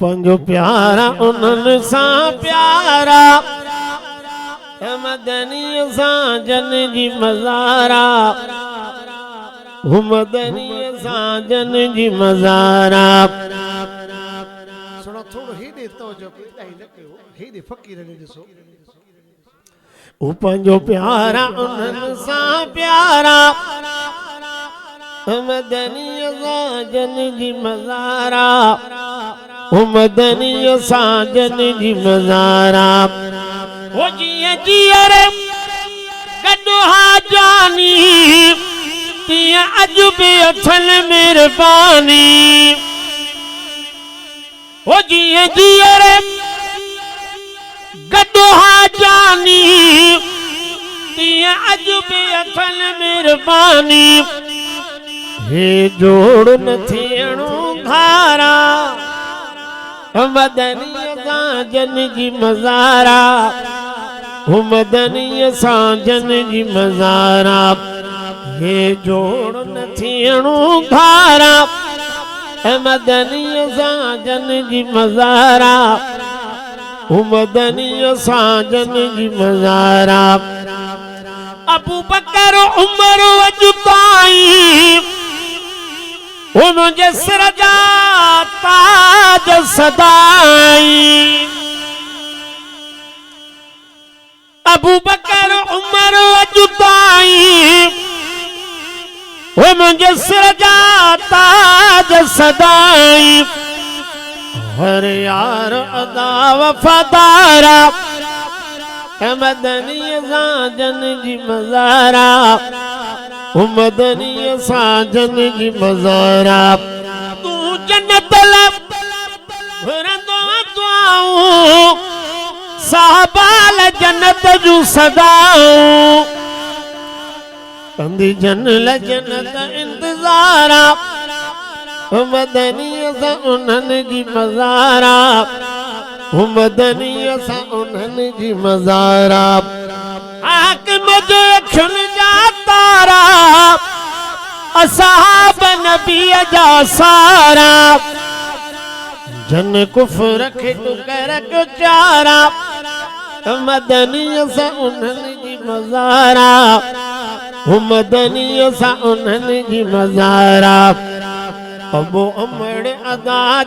पंजो प्यारा उन्हनि सां प्यारा मदनी सां जन जी मज़ारा मदनी सां जन जी मज़ारा। सुनो थोड़ो हेॾे तवजो इलाही न कयो, हेॾे फ़क़ीर ने ॾिसो। पंजो प्यारा उन्हनि सां प्यारा मदनी सां जन जी मज़ारा मदनी सां जन जी मज़ारा। वो जिए जियर गॾुहा जानी तिया अज भी अथल मेहरबानी। वो जिए जियर गॾुहा जानी तिया अज भी अथल मेहरबानी। हे जोड़ न थियणो धारा मदनी सां जन जी मज़ारा मदनी सां जन जी मज़ारा। हे जोड़ न थियणो धारा मदनी सां जन जी मज़ारा मदनी सां जन जी मज़ारा। अबू बकर उमर अॼु ताईं मुंहिंजे सिर जा ताज सदाई। अबू बकर उमर अॼु ताईं मुंहिंजे सिर जा ताज सदाई। हर यार अदा वफ़ादारा मदनी सां जन जी मज़ारा मदनी सां जन जी मज़ारा। तू जन्नत घुरंदो दुआऊं साहबाल जन्नत जू सदाऊं कंदी जन्नत जन्नत इंतज़ारा मदनी सां उन्हनि जी मज़ारा मदनी सां उन्हनि जी मज़ारा। हाकिम जे अखियुनि जा तारा असहाब नबी जा सारा जन कुफर खे टुकर कयो चारा मदनी सां उन्हनि जी मज़ारा मदनी सां उन्हनि जी मज़ारा। अबू उमर अदा